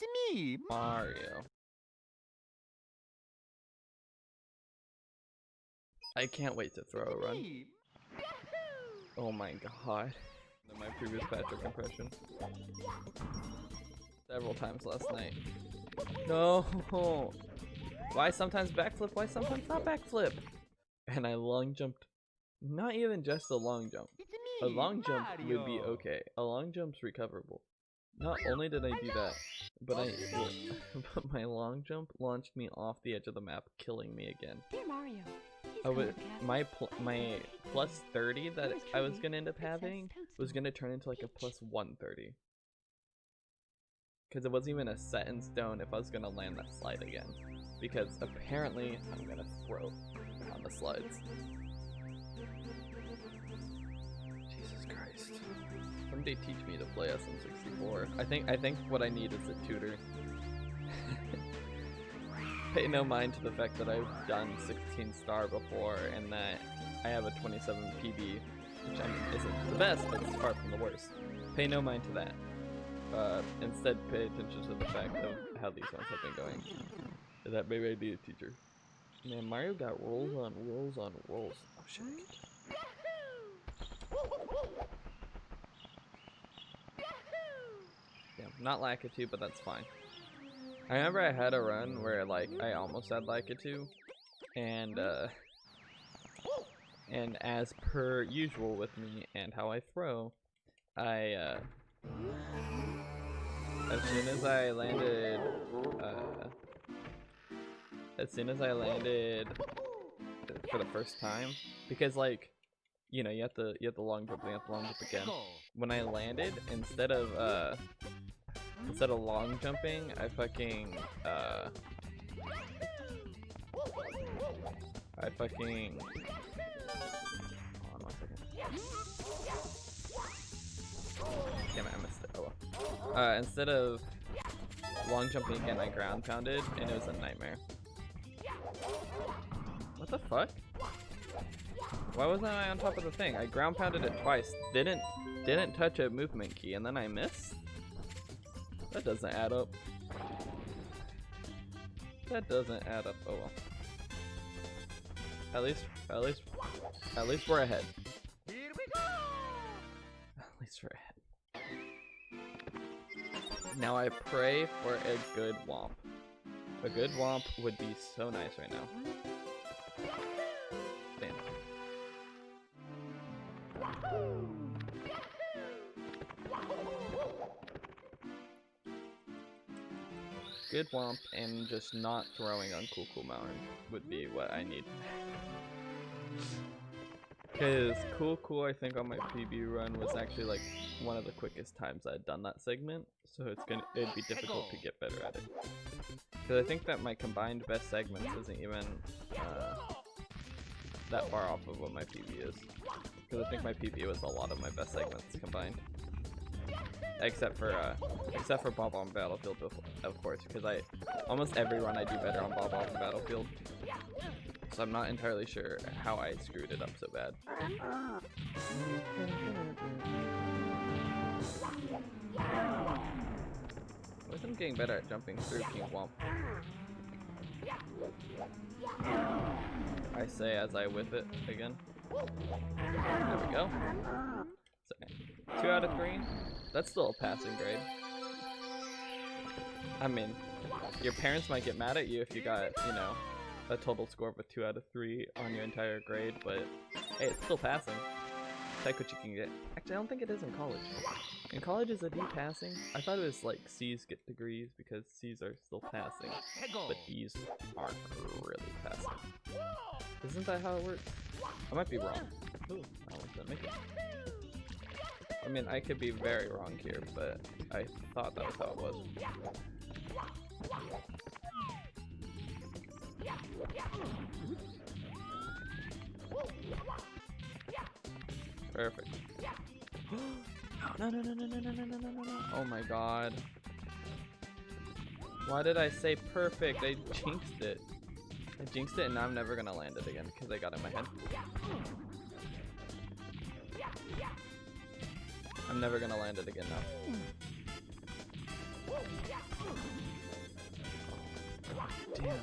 It's me, Mario. I can't wait to throw a run. Oh my god. My previous Patrick impression. Several times last night. No! Why sometimes backflip? Why sometimes not backflip? And I long jumped. Not even just a long jump. A long jump would be okay. A long jump's recoverable. Not only did I do that, but but my long jump launched me off the edge of the map, killing me again. Dear Mario, my plus 30 that I was gonna end up having was gonna turn into like a plus 130. Because it wasn't even a set in stone if I was gonna land that slide again. Because apparently I'm gonna throw on the slides. Jesus Christ. Someday teach me to play SM64. I think what I need is a tutor. Pay no mind to the fact that I've done 16 star before and that I have a 27 PB, which I mean isn't the best, but it's far from the worst. Pay no mind to that. Instead pay attention to the fact of how these ones have been going. That maybe I need a teacher. Man, Mario got rolls on rolls on rolls. Oh shit, I kicked it. Yeah, not Lakitu, but that's fine. I remember I had a run where like I almost had Lakitu, and as per usual with me and how I throw, as soon as I landed for the first time, because like, you know, you have to long jump and you have to long jump again. When I landed, instead of long jumping, I fucking hold on 1 second. Damn it, I missed it. Oh well. Instead of long jumping again, I ground pounded and it was a nightmare. What the fuck? Why wasn't I on top of the thing? I ground pounded it twice. Didn't touch a movement key and then I missed? That doesn't add up. That doesn't add up. Oh well. At least we're ahead. Here we go. At least we're ahead. Now I pray for a good womp. A good womp would be so nice right now. Damn. Good womp and just not throwing on Cool Mountain would be what I need. Because Cool I think on my PB run was actually like one of the quickest times I'd done that segment, so it'd be difficult to get better at it. Because I think that my combined best segments isn't even that far off of what my PB is. Because I think my PB was a lot of my best segments combined. Except for Bob on Battlefield, of course, because almost every run I do better on Bob on Battlefield. So I'm not entirely sure how I screwed it up so bad. At least I'm getting better at jumping through King Womp. I say as I whip it again. There we go. So, 2 out of 3. That's still a passing grade. I mean, your parents might get mad at you if you got, you know, a total score of a 2 out of 3 on your entire grade, but hey, it's still passing. Check what you can get. Actually, I don't think it is in college. In college, is a D passing? I thought it was like C's get degrees because C's are still passing, but D's aren't really passing. Isn't that how it works? I might be wrong. Ooh, I like that make it. I mean, I could be very wrong here, but I thought that was how it was. Perfect. No. Oh my god. Why did I say perfect? I jinxed it. I jinxed it and now I'm never gonna land it again because I got it in my head. I'm never gonna land it again now. Damn.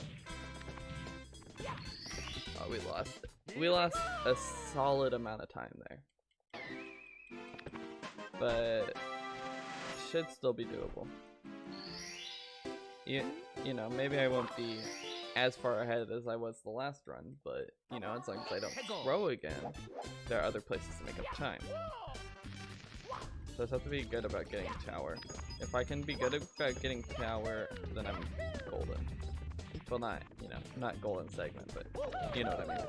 Oh, we lost. We lost a solid amount of time there. But should still be doable. You know, maybe I won't be as far ahead as I was the last run, but you know, as long as I don't throw again, there are other places to make up time. So I just have to be good about getting tower. If I can be good about getting tower, then I'm golden. Well, not, you know, not golden segment, but you know what I mean.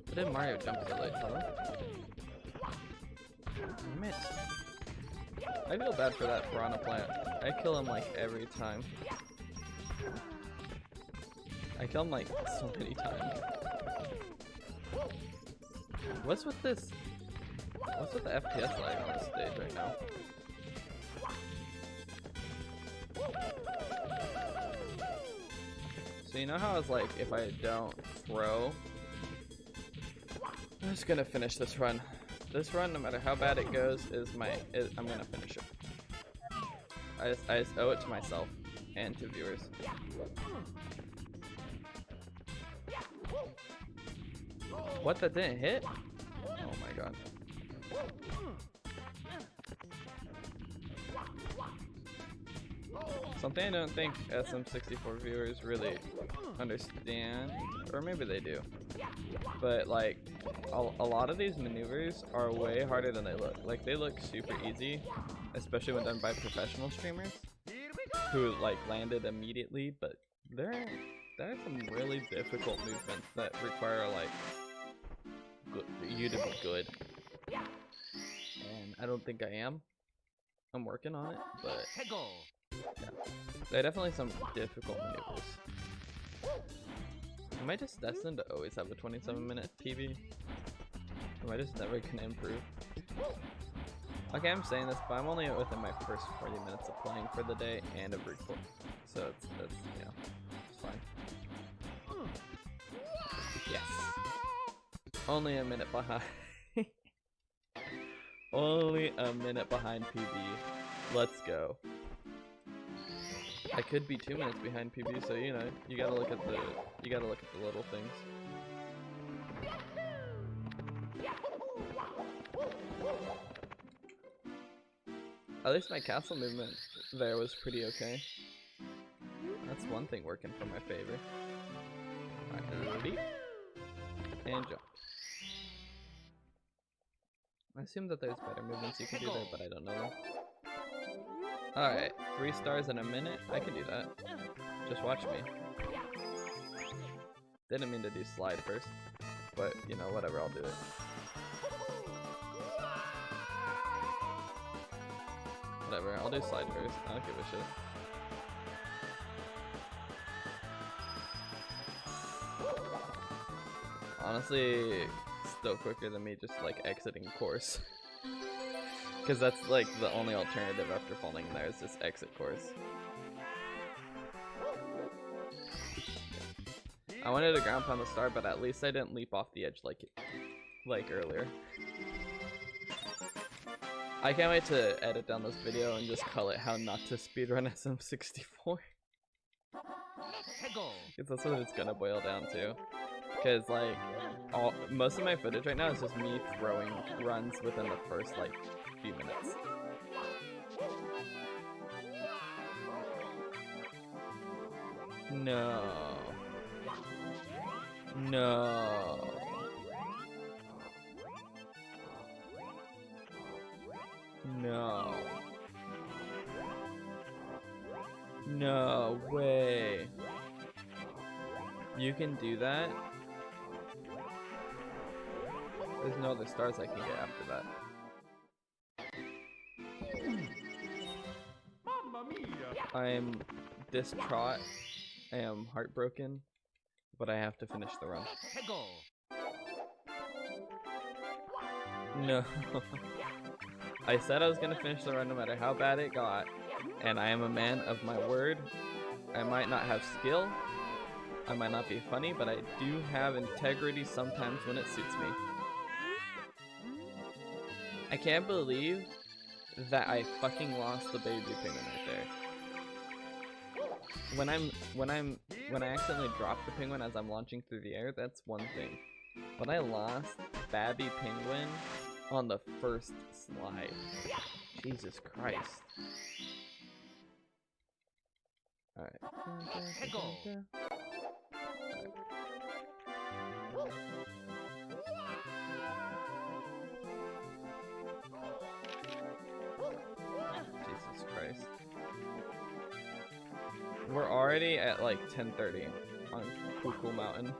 But did Mario jump so late, huh? Damn it. I feel bad for that piranha plant. I kill him like every time. I kill him like so many times. What's with this? What's with the FPS lag on this stage right now? So you know how it's like if I don't throw, I'm just gonna finish this run. This run, no matter how bad it goes, I'm gonna finish it. I just owe it to myself and to viewers. What, that didn't hit? Oh my god. Something I don't think SM64 viewers really understand, or maybe they do, but like a lot of these maneuvers are way harder than they look. Like, they look super easy, especially when done by professional streamers who like landed immediately, but there are some really difficult movements that require like you to be good, and I don't think I am. I'm working on it, but yeah, there are definitely some difficult maneuvers. Am I just destined to always have a 27-minute PB? Am I just never gonna improve? Okay, I'm saying this, but I'm only within my first 40 minutes of playing for the day and of recording, so that's you know, it's fine. Yes. Only a minute behind. Only a minute behind PB. Let's go. I could be 2 minutes behind PB, so you know, you gotta look at the little things. At least my castle movement there was pretty okay. That's one thing working for my favor. Alright, ready? And jump. I assume that there's better movements you can do there, but I don't know them. Alright, 3 stars in a minute. I can do that. Just watch me. Didn't mean to do slide first, but you know, whatever, I'll do it. Whatever, I'll do slide first. I don't give a shit. Honestly, still quicker than me just like exiting course. Because that's like the only alternative after falling in there is just exit course. I wanted to ground pound the star, but at least I didn't leap off the edge like earlier. I can't wait to edit down this video and just call it how not to speedrun SM64. Because that's what it's gonna boil down to. Because like most of my footage right now is just me throwing runs within the first like few minutes. No. No. No. No way. You can do that? There's no other stars I can get after that. I'm distraught. I am heartbroken. But I have to finish the run. No. I said I was gonna finish the run no matter how bad it got. And I am a man of my word. I might not have skill. I might not be funny, but I do have integrity sometimes when it suits me. I can't believe that I fucking lost the baby penguin right there. when I accidentally drop the penguin as I'm launching through the air, that's one thing. But I lost Babby Penguin on the first slide. Jesus Christ. Alright. Jesus Christ. We're already at like 10:30 on Cuckoo Mountain.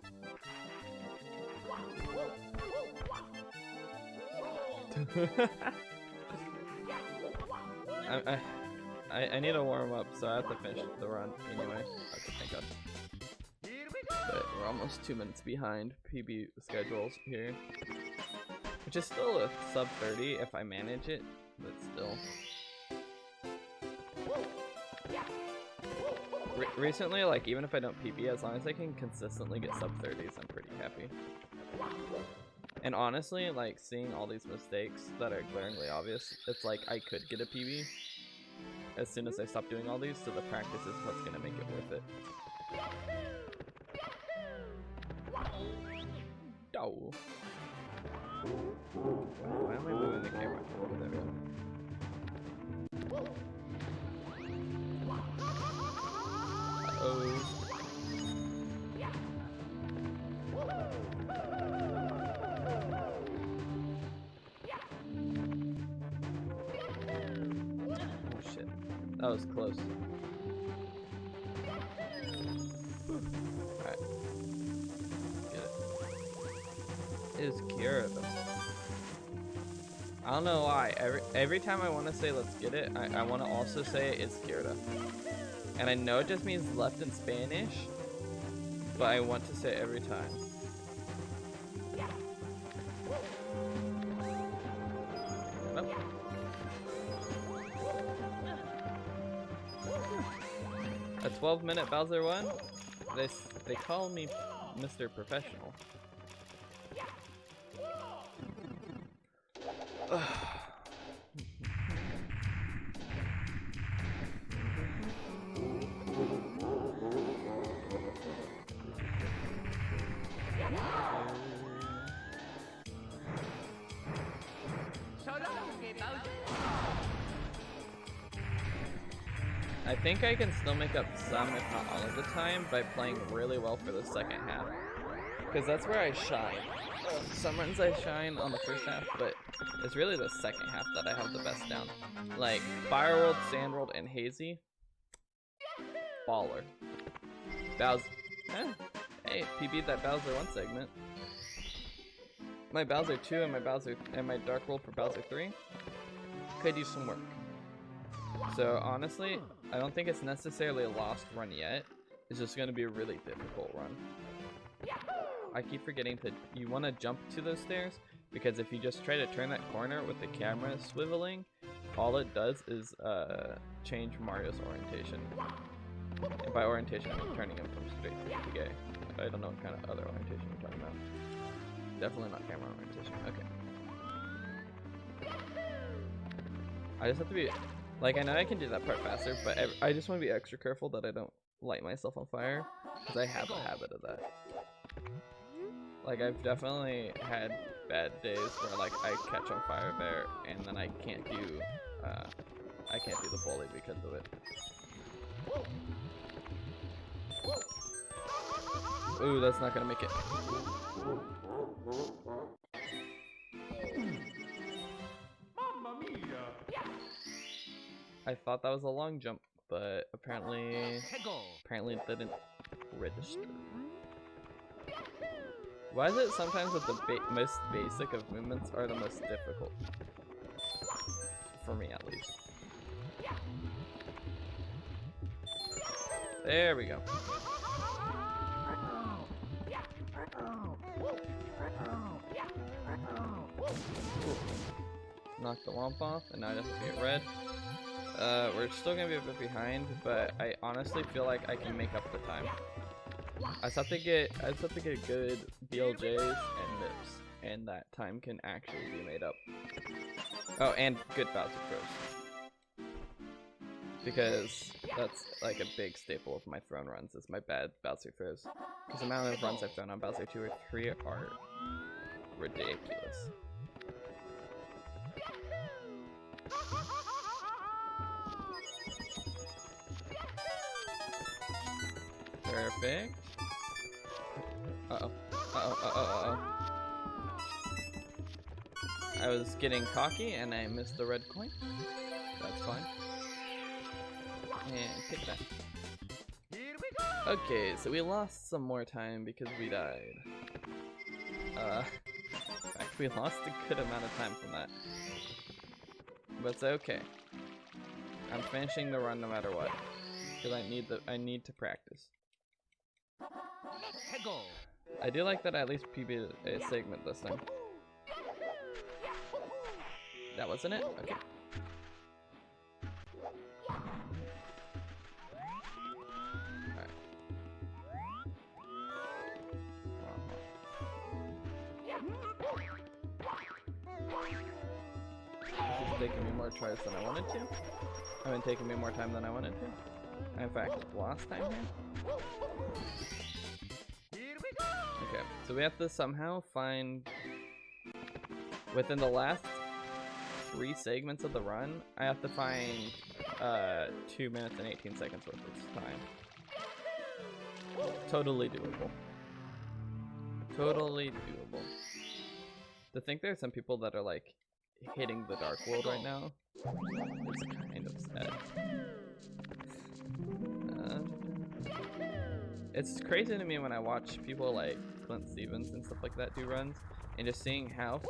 I need to warm up, so I have to finish the run anyway. Okay, thank God. But we're almost 2 minutes behind PB schedules here, which is still a sub 30 if I manage it, but still. Recently, like even if I don't PB, as long as I can consistently get sub 30s, I'm pretty happy. And honestly, like seeing all these mistakes that are glaringly obvious, it's like I could get a PB as soon as I stop doing all these, so the practice is what's gonna make it worth it. Oh. Why am I moving the camera? Oh, there we go. Uh-oh. Oh shit. That was close. Alright. Get it. Is Kira though? I don't know why. Every time I want to say let's get it, I want to also say it's Kira. And I know it just means left in Spanish, but I want to say it every time. Nope. A 12-minute Bowser 1? They call me Mr. Professional. I think I can still make up some, if not all of the time, by playing really well for the second half. Because that's where I shine. Some runs I shine on the first half, but it's really the second half that I have the best down. Like, Fire World, Sand World, and Hazy. Baller. Bowser. Hey, PB'd that Bowser 1 segment. My Bowser 2 and my Dark World for Bowser 3 could use some work. So honestly, I don't think it's necessarily a lost run yet. It's just going to be a really difficult run. I keep forgetting that you want to jump to those stairs, because if you just try to turn that corner with the camera swiveling, all it does is change Mario's orientation. And by orientation, I mean turning him from straight to gay. I don't know what kind of other orientation you're talking about. Definitely not camera orientation. Okay. I just have to be... Like, I know I can do that part faster, but I just want to be extra careful that I don't light myself on fire, because I have a habit of that. Like, I've definitely had bad days where, like, I catch on fire there, and then I can't do the bully because of it. Ooh, that's not gonna make it. I thought that was a long jump, but apparently it didn't register. Why is it sometimes that the most basic of movements are the most difficult? For me, at least. There we go. Knock the womp off, and now I just have to get red. We're still gonna be a bit behind, but I honestly feel like I can make up the time. I just have to get good BLJs and nips, and that time can actually be made up. Oh, and good Bowser throws. because that's like a big staple of my throne runs is my bad Bowser throws. Because the amount of runs I've thrown on Bowser 2 or 3 are ridiculous. Perfect. Uh-oh. Uh-oh, uh-oh, uh-oh. I was getting cocky and I missed the red coin. That's fine. And take that. Okay, so we lost some more time because we died. In fact, we lost a good amount of time from that. But it's okay. I'm finishing the run no matter what. Because I need to practice. I do like that I at least PB'd a segment this time. That wasn't it? Okay. Alright. This is taking me more tries than I wanted to. I mean, taking me more time than I wanted to. In fact, lost time here. Okay, so we have to somehow find, within the last 3 segments of the run, I have to find 2 minutes and 18 seconds worth of time. Totally doable. Totally doable. To think there are some people that are like hitting the Dark World right now, it's kind of sad. It's crazy to me when I watch people like Clint Stevens and stuff like that do runs, and just seeing how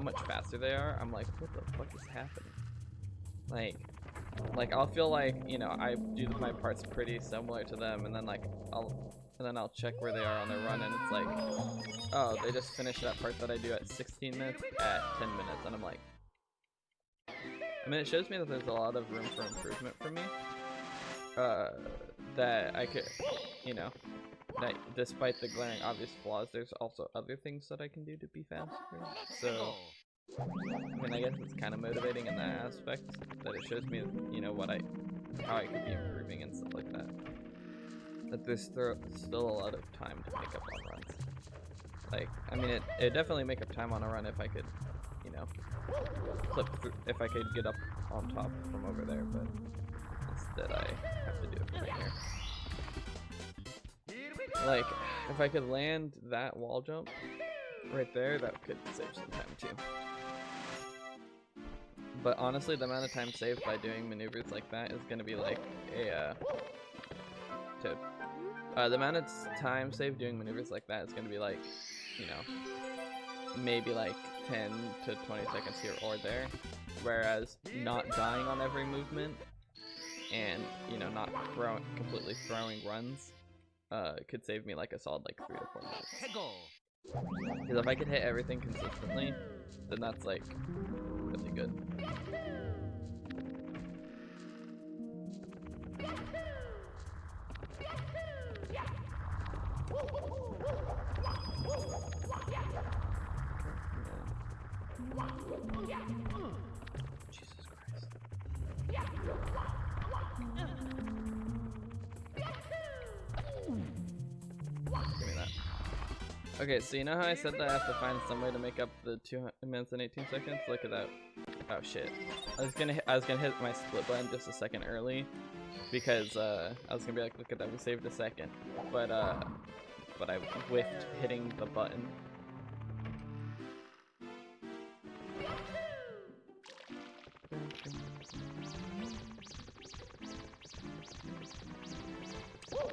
much faster they are, I'm like, what the fuck is happening? Like I'll feel like, you know, I do my parts pretty similar to them, and then like I'll check where they are on their run, and it's like, oh, they just finished that part that I do at 16 minutes at 10 minutes, and I'm like, I mean, it shows me that there's a lot of room for improvement for me. That I could, you know, that despite the glaring obvious flaws, there's also other things that I can do to be faster. So, I mean, I guess it's kind of motivating in that aspect, that it shows me, you know, how I could be improving and stuff like that. But there's still a lot of time to make up on runs. Like, I mean, it'd definitely make up time on a run if I could, you know, flip through, if I could get up on top from over there, but instead I have to do it from right here. Like, if I could land that wall jump right there, that could save some time too. But honestly, the amount of time saved by doing maneuvers like that is going to be like a Toad. The amount of time saved doing maneuvers like that is going to be like, you know, maybe like 10 to 20 seconds here or there. Whereas not dying on every movement and, you know, not completely throwing runs could save me like a solid like 3 to 4 minutes. Because if I could hit everything consistently, then that's like really good. Jesus Christ. Give me that. Okay, so you know how I said that I have to find some way to make up the 2 minutes and 18 seconds? Look at that. Oh shit. I was gonna hit my split button just a second early because I was gonna be like, look at that, we saved a second. But I whiffed hitting the button. Cool.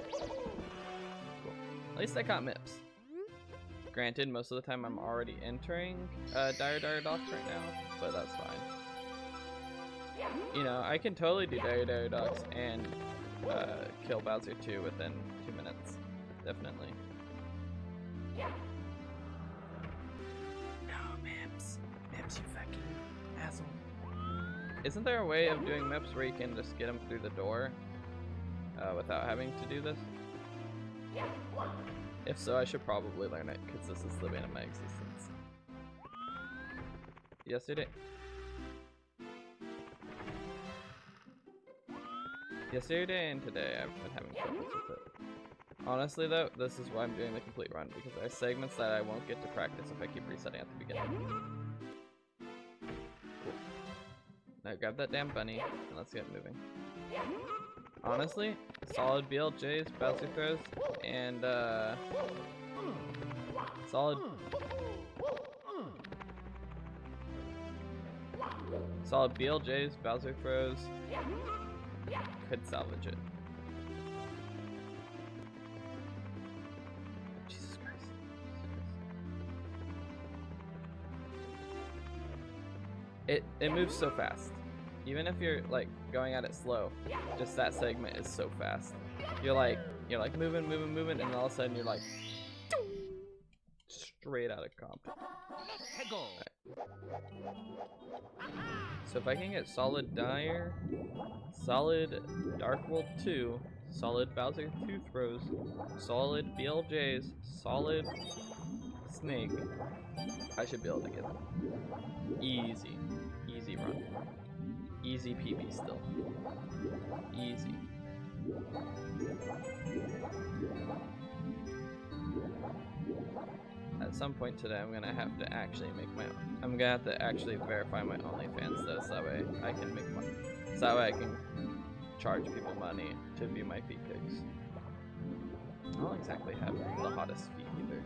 At least I caught Mips. Granted, most of the time I'm already entering Dire Docks right now, but that's fine. You know, I can totally do Dire Docks and kill Bowser 2 within 2 minutes. Definitely. No, Mips. Mips, you fucking asshole. Isn't there a way of doing Mips where you can just get him through the door without having to do this? If so, I should probably learn it, because this is the bane of my existence. Yesterday. Yesterday and today I've been having troubles with it. Honestly though, this is why I'm doing the complete run, because there are segments that I won't get to practice if I keep resetting at the beginning. Cool. Now grab that damn bunny, and let's get moving. Honestly, solid BLJs, bouncy throws, and solid BLJs, Bowser throws could salvage it. Jesus Christ. It moves so fast. Even if you're like going at it slow, just that segment is so fast. You're like moving, and then all of a sudden you're like straight out of comp. Right. So if I can get solid Dire, solid Dark World 2, solid Bowser 2 throws, solid BLJs, solid Snake, I should be able to get them. Easy. Easy run. Easy PB still. Easy. At some point today, I'm gonna have to actually verify my OnlyFans though, so that way I can make money. So that way I can charge people money to view my feet pics. I don't exactly have the hottest feet either.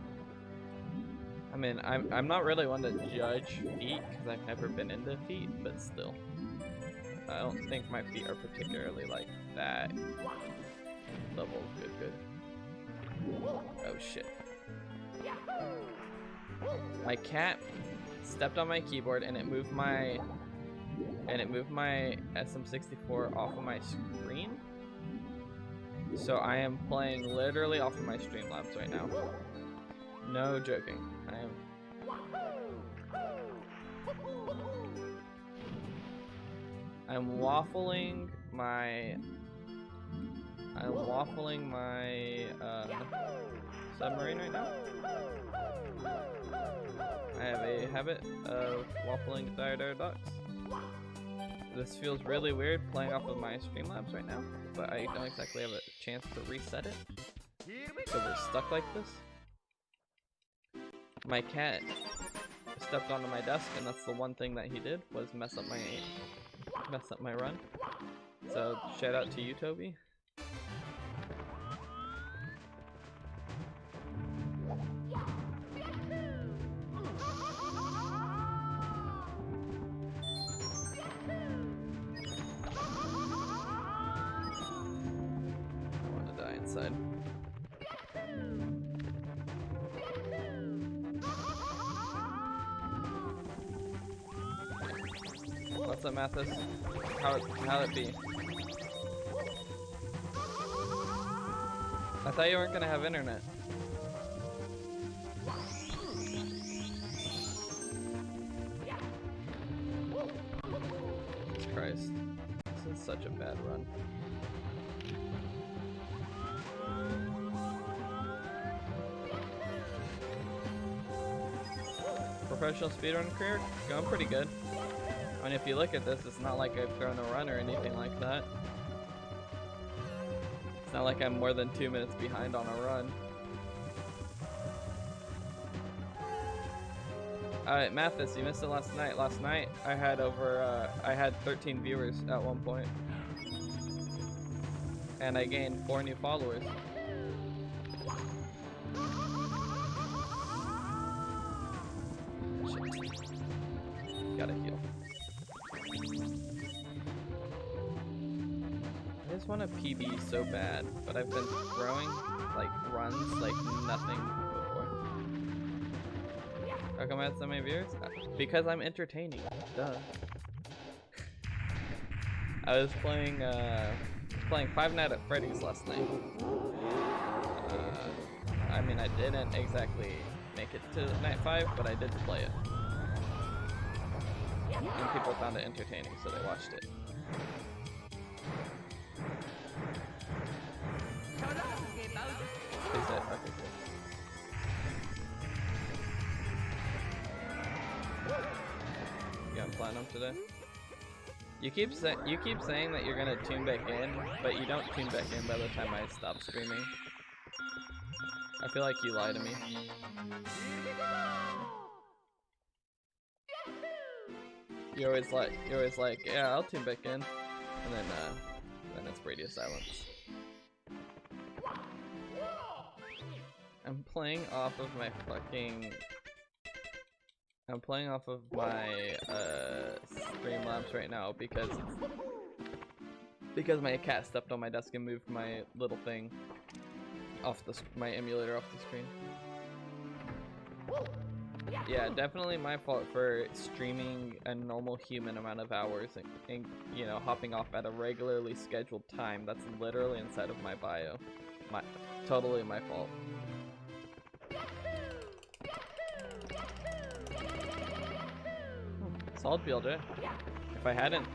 I mean, I'm not really one to judge feet because I've never been into feet, but still. I don't think my feet are particularly like that level of good. Oh shit. My cat stepped on my keyboard and it moved my SM64 off of my screen. So I am playing literally off of my Streamlabs right now. No joking. I'm waffling my submarine right now. I have a habit of waffling Dire Ducks. This feels really weird playing off of my Streamlabs right now, but I don't exactly have a chance to reset it. So we're stuck like this. My cat stepped onto my desk, and that's the one thing that he did, was mess up my run. So shout out to you, Toby. I want to die inside. What's up, Mathis? How'd it be? I thought you weren't gonna have internet. Jesus Christ. This is such a bad run. Professional speedrun career? Going pretty good. I mean, if you look at this, it's not like I've thrown a run or anything like that. It's not like I'm more than 2 minutes behind on a run. Alright, Mathis, you missed it last night. Last night, I had I had 13 viewers at one point. And I gained 4 new followers. Shit. Gotta heal. I just want a PB so bad, but I've been throwing like runs like nothing before. How come I had so many viewers? Because I'm entertaining. Duh. I was playing Five Nights at Freddy's last night. I mean, I didn't exactly make it to night 5, but I did play it. And people found it entertaining, so they watched it. They said, okay, cool. You got platinum today? You keep saying that you're gonna tune back in, but you don't tune back in by the time I stop streaming. I feel like you lie to me. You're always like, yeah, I'll tune back in, and then it's radio silence. I'm playing off of my Streamlabs right now because my cat stepped on my desk and moved my little thing off my emulator off the screen. Yeah, definitely my fault for streaming a normal human amount of hours and you know, hopping off at a regularly scheduled time. That's literally inside of my bio. Totally my fault. Solid BLJ. If I hadn't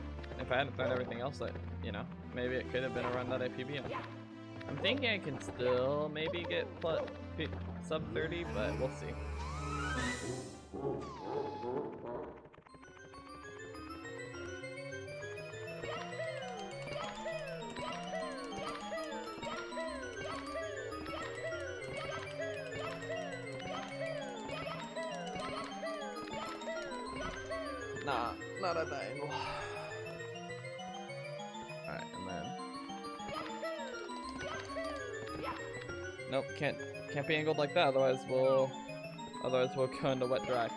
done everything else, that, you know, maybe it could have been a run that I PB on. I'm thinking I can still maybe get sub 30, but we'll see. Nah, not at that angle. Alright, and then... Nope, can't be angled like that, otherwise we'll go into wet dry.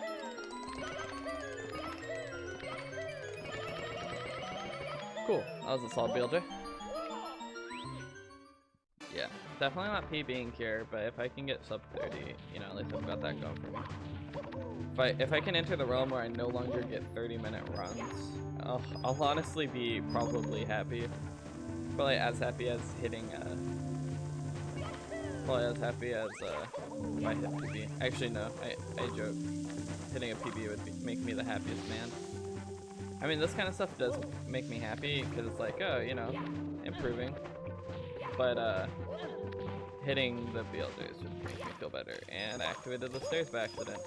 Cool, that was a solid BLJ. Yeah, definitely not PBing here, but if I can get sub 30, you know, at least I've got that going for me. If I can enter the realm where I no longer get 30-minute runs, I'll honestly be probably happy. Probably as happy as hitting probably as happy as if I hit PB. Actually no, I joke. Hitting a PB would make me the happiest man. I mean, this kind of stuff does make me happy because it's like, oh, you know, improving. But hitting the BLJs just makes me feel better. And I activated the stairs by accident.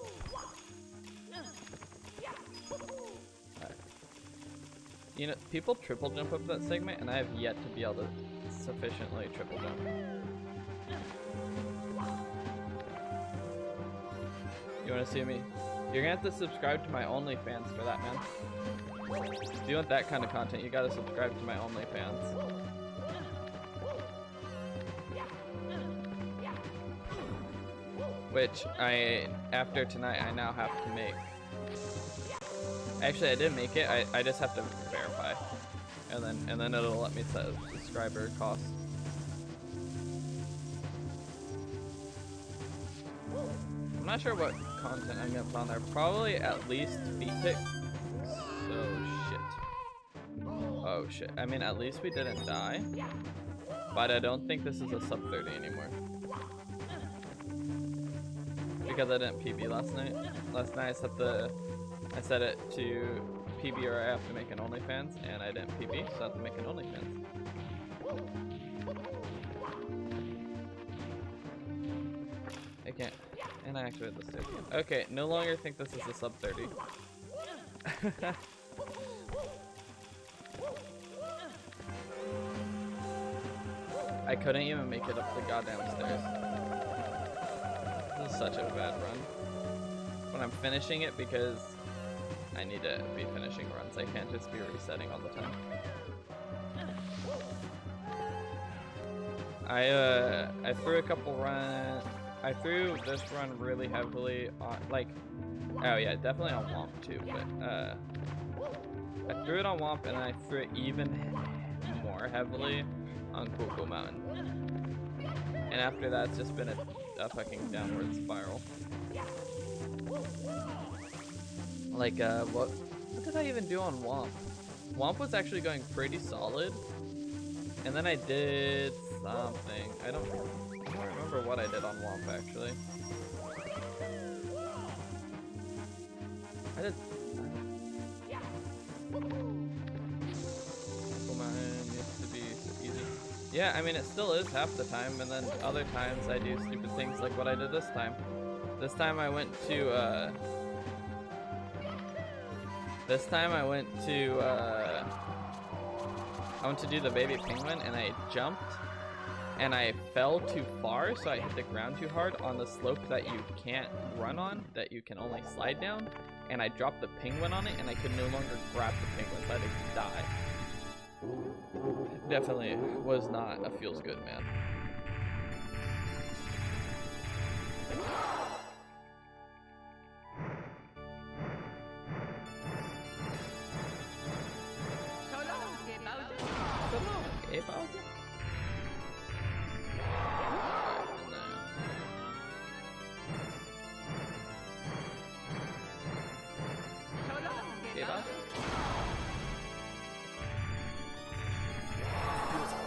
You know, people triple jump up that segment, and I have yet to be able to sufficiently triple jump. You want to see me? You're gonna have to subscribe to my OnlyFans for that, man. If you want that kind of content, you gotta subscribe to my OnlyFans. Which after tonight, I now have to make. Actually, I did make it. I just have to verify, and then it'll let me set a subscriber cost. I'm not sure what content I'm gonna put on there. Probably at least feet pics. Oh shit. I mean, at least we didn't die. But I don't think this is a sub 30 anymore. Because I didn't PB last night. Last night I set it to PB or I have to make an OnlyFans, and I didn't PB, so I have to make an OnlyFans. I can't. And I activated the stairs again. Okay, no longer think this is a sub 30. I couldn't even make it up the goddamn stairs. This is such a bad run. But I'm finishing it because I need to be finishing runs. I can't just be resetting all the time. I threw a couple runs. I threw this run really heavily on, like, oh yeah, definitely on Womp too, but I threw it on Womp and I threw it even more heavily on Cool Mountain. And after that, it's just been a fucking downward spiral. Like, what did I even do on Womp? Womp was actually going pretty solid, and then I did something. I don't remember what I did on Womp actually. I did. Used to be easy. Yeah, I mean it still is half the time, and then other times I do stupid things like what I did this time. This time I went to I went to do the baby penguin and I jumped and I fell too far, so I hit the ground too hard on the slope that you can't run on, that you can only slide down, and I dropped the penguin on it and I could no longer grab the penguin, so I had to die. Definitely was not a feels good, man.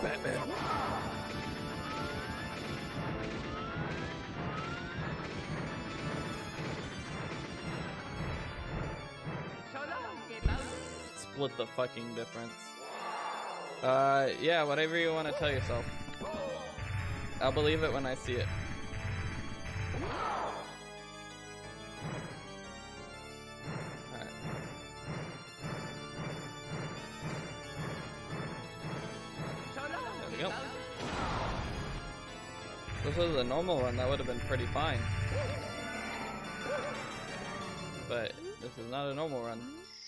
Batman. Split the fucking difference. Yeah, whatever you want to tell yourself. I'll believe it when I see it. Alright. There we go. This was a normal run, that would have been pretty fine. But this is not a normal run,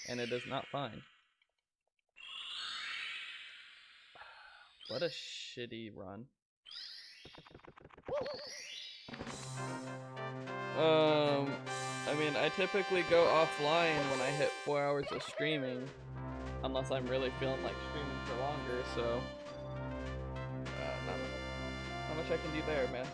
and it is not fine. What a shitty run. I mean, I typically go offline when I hit 4 hours of streaming, unless I'm really feeling like streaming for longer, so not much I can do there, man.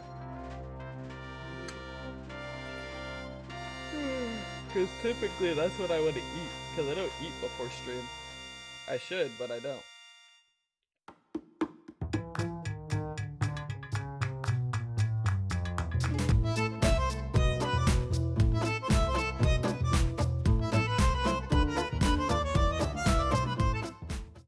Because typically that's what I want to eat, because I don't eat before stream. I should, but I don't.